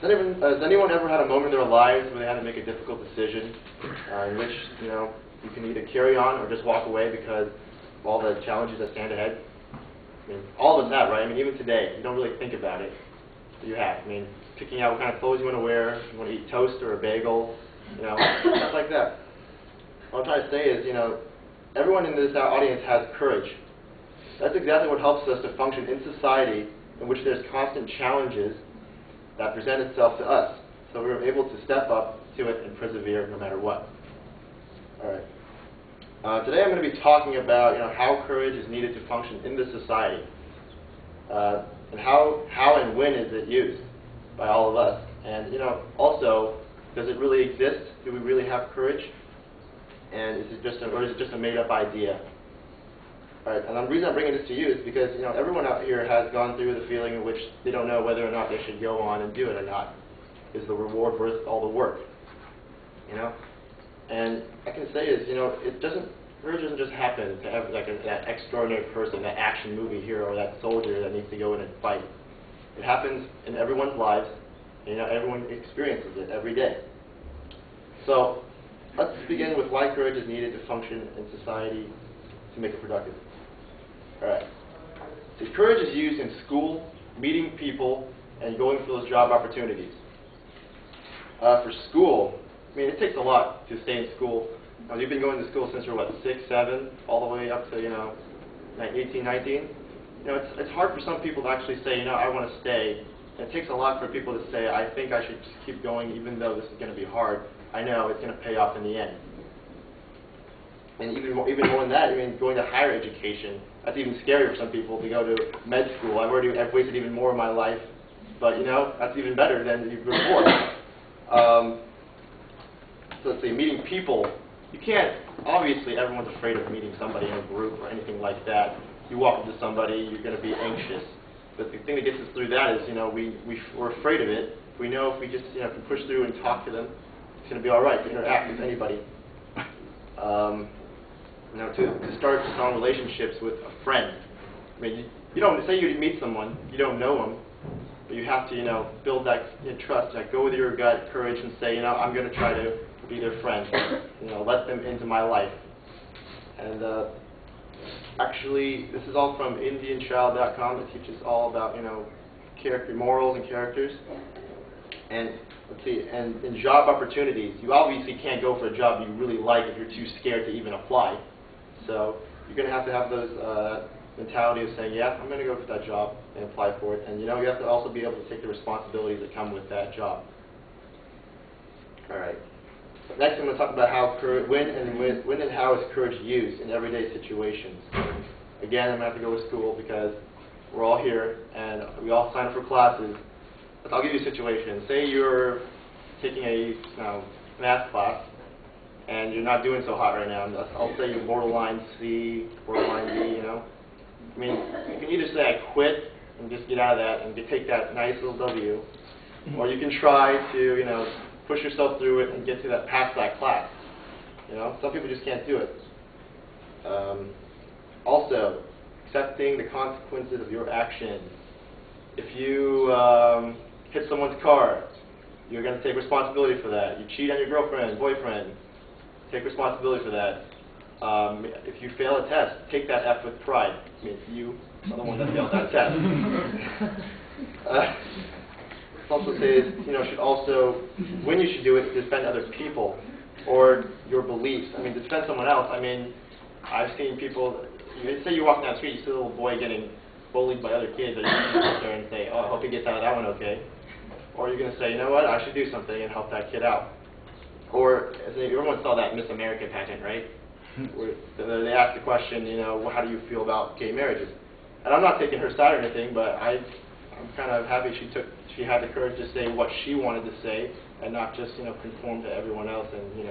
Has anyone ever had a moment in their lives where they had to make a difficult decision in which, you can either carry on or just walk away because of all the challenges that stand ahead? I mean, all of us have, right? I mean, even today, you don't really think about it, but you have. I mean, picking out what kind of clothes you want to wear, you want to eat toast or a bagel, stuff like that. What I'm trying to say is, everyone in this audience has courage. That's exactly what helps us to function in society in which there's constant challenges that present itself to us. So we're able to step up to it and persevere no matter what. All right. Today I'm going to be talking about how courage is needed to function in this society, and how and when is it used by all of us, and also, does it really exist? Do we really have courage? And is it just a made-up idea? All right, and the reason I'm bringing this to you is because everyone out here has gone through the feeling in which they don't know whether or not they should go on and do it or not. Is the reward worth all the work? And I can say is courage doesn't just happen to that extraordinary person, that action movie hero, or that soldier that needs to go in and fight. It happens in everyone's lives, and everyone experiences it every day. So let's begin with why courage is needed to function in society to make it productive. All right. See, courage is used in school, meeting people, and going for those job opportunities. For school, I mean, it takes a lot to stay in school. You've been going to school since you're, 6, 7, all the way up to, 18, 19. It's hard for some people to actually say, I want to stay. And it takes a lot for people to say, I think I should just keep going even though this is going to be hard. I know it's going to pay off in the end. And even more than that, going to higher education, that's even scarier for some people to go to med school. I've wasted even more of my life, but that's even better than before. So let's say meeting people. You can't, obviously everyone's afraid of meeting somebody in a group or anything like that. You walk up to somebody, you're going to be anxious. But the thing that gets us through that is, we're afraid of it. We know if we just, can push through and talk to them, it's going to be all right to interact with anybody. To start strong relationships with a friend. I mean, you don't say you meet someone, you don't know them, but you have to, build that trust. Go with your gut courage and say, I'm going to try to be their friend. Let them into my life. And actually, this is all from IndianChild.com. It teaches all about character, morals, and characters. And let's see, and in job opportunities, you obviously can't go for a job you really like if you're too scared to even apply. So you're going to have those mentality of saying, yeah, I'm going to go for that job and apply for it. And you have to also be able to take the responsibilities that come with that job. All right. Next, I'm going to talk about when and how is courage used in everyday situations. Again, I'm going to have to go with school because we're all here and we all sign up for classes. But I'll give you a situation. Say you're taking a math class and you're not doing so hot right now. I'll say you're borderline C, borderline D. I mean, you can either say I quit and just get out of that and take that nice little W, or you can try to push yourself through it and get to past that class. Some people just can't do it. Also, accepting the consequences of your actions. If you hit someone's car, you're going to take responsibility for that. You cheat on your girlfriend, boyfriend, take responsibility for that. If you fail a test, take that F with pride. I mean, you are the one that failed that test. Also says, should also, when you should do it, defend other people or your beliefs. I mean, to defend someone else, I've seen people, say you walk down the street, you see a little boy getting bullied by other kids, and you can sit there and say, oh, I hope he gets out of that one okay. Or you're going to say, you know what, I should do something and help that kid out. Or, everyone saw that Miss America pageant, right? Where they asked the question, how do you feel about gay marriages? And I'm not taking her side or anything, but I'm kind of happy she had the courage to say what she wanted to say and not just conform to everyone else and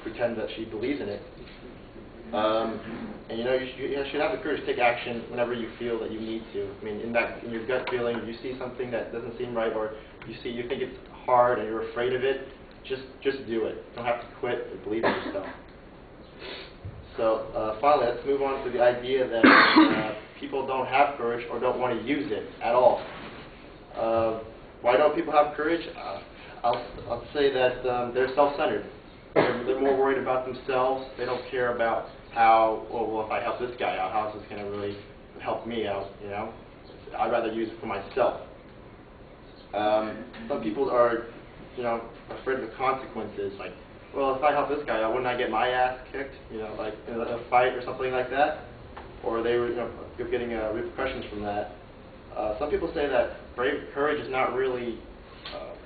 pretend that she believes in it. And you should have the courage to take action whenever you feel that you need to. I mean, in your gut feeling, you see something that doesn't seem right, or you think it's hard and you're afraid of it, just do it. You don't have to quit, but believe in yourself. So finally, let's move on to the idea that people don't have courage or don't want to use it at all. know people have courage? I'll say that they're self-centered. They're more worried about themselves. They don't care about how, well, if I help this guy out, how is this going to really help me out, you know? I'd rather use it for myself. Some people are, you know, afraid of the consequences, like, well, if I help this guy out, wouldn't I get my ass kicked, you know, like in a fight or something like that? Or they were, you know, getting repercussions from that. Some people say that courage is not really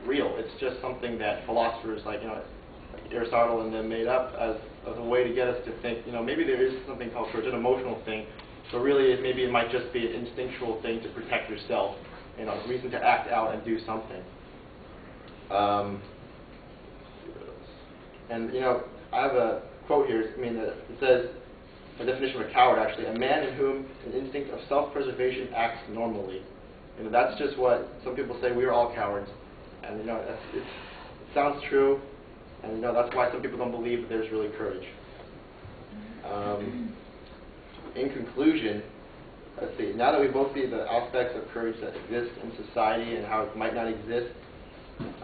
real. It's just something that philosophers like, you know, like Aristotle and them made up as a way to get us to think, you know, maybe there is something called courage, an emotional thing. So really, maybe it might just be an instinctual thing to protect yourself, you know, a reason to act out and do something. And, you know, I have a quote here. I mean, it says, a definition of a coward, actually, a man in whom an instinct of self-preservation acts normally. You know, that's just what some people say. We are all cowards. And, you know, it sounds true. And, you know, that's why some people don't believe that there's really courage. In conclusion, let's see, now that we both see the aspects of courage that exist in society and how it might not exist,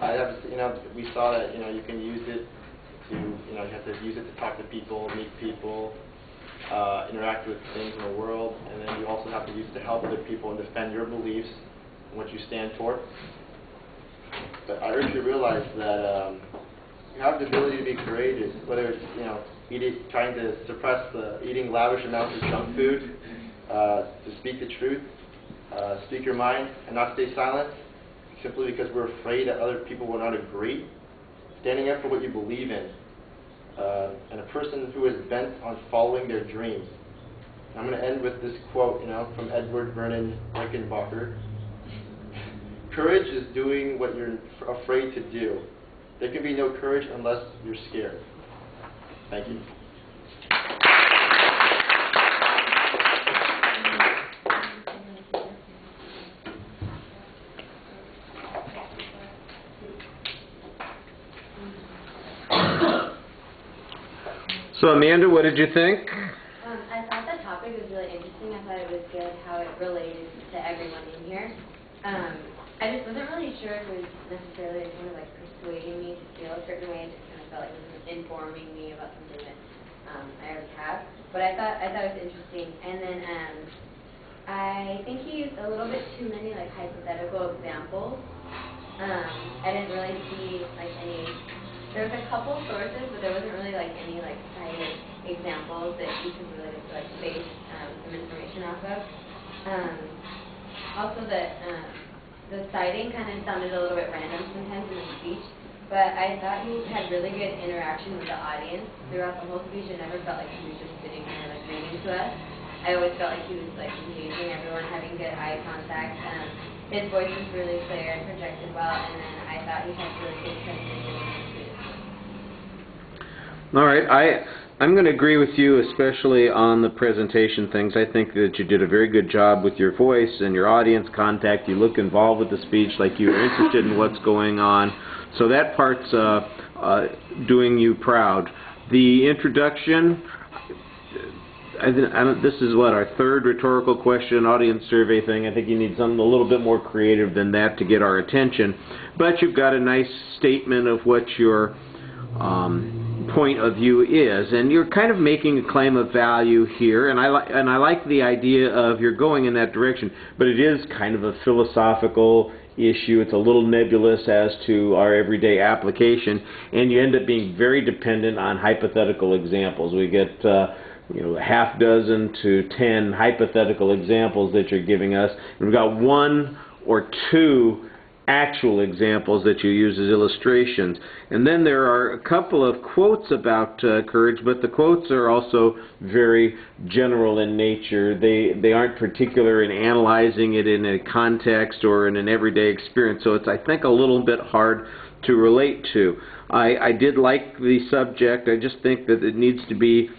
I have to, you know, we saw that, you know, you can use it to, you know, you have to use it to talk to people, meet people, interact with things in the world, and then you also have to use it to help other people and defend your beliefs and what you stand for. But I urge you to realize that you have the ability to be courageous, whether it's, you know, trying to suppress eating lavish amounts of junk food, to speak the truth, speak your mind, and not stay silent, simply because we're afraid that other people will not agree. Standing up for what you believe in, and a person who is bent on following their dreams. I'm going to end with this quote, you know, from Edward Vernon Rickenbacker. Courage is doing what you're afraid to do. There can be no courage unless you're scared. Thank you. So Amanda, what did you think? I thought the topic was really interesting. I thought it was good how it related to everyone in here. I just wasn't really sure if it was necessarily kind of like persuading me to feel a certain way. It just kind of felt like it was informing me about something that I already have. But I thought it was interesting. And then I think he used a little bit too many like hypothetical examples. I didn't really see like any. There was a couple sources, but there wasn't really like any like cited examples that you could really just like base some information off of. Also, the citing kind of sounded a little bit random sometimes in the speech, but I thought he had really good interaction with the audience throughout the whole speech. I never felt like he was just sitting there like reading to us. I always felt like he was like engaging everyone, having good eye contact. His voice was really clear and projected well, and then I thought he had really good presentation. All right, I'm going to agree with you, especially on the presentation things. I think that you did a very good job with your voice and your audience contact. You look involved with the speech, like you are interested in what's going on. So that part's doing you proud. The introduction, this is what, our third rhetorical question audience survey thing. I think you need something a little bit more creative than that to get our attention. But you've got a nice statement of what your point of view is, and you're kind of making a claim of value here, and I like the idea of you're going in that direction, but it is kind of a philosophical issue. It's a little nebulous as to our everyday application, and you end up being very dependent on hypothetical examples. We get you know, half dozen to 10 hypothetical examples that you're giving us, and we've got one or two actual examples that you use as illustrations. And then there are a couple of quotes about courage, but the quotes are also very general in nature. They aren't particular in analyzing it in a context or in an everyday experience, so it's, I think, a little bit hard to relate to. I did like the subject. I just think that it needs to be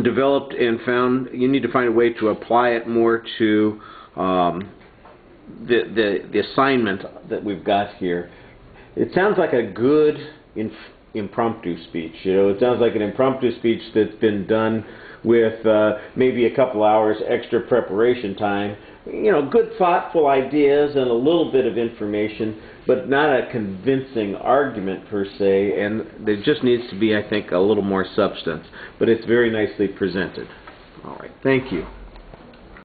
developed and found. You need to find a way to apply it more to the assignment that we've got here. It sounds like a good impromptu speech. You know, it sounds like an impromptu speech that's been done with maybe a couple hours extra preparation time, good, thoughtful ideas and a little bit of information, but not a convincing argument per se, and there just needs to be, I think, a little more substance. But it's very nicely presented. All right, thank you.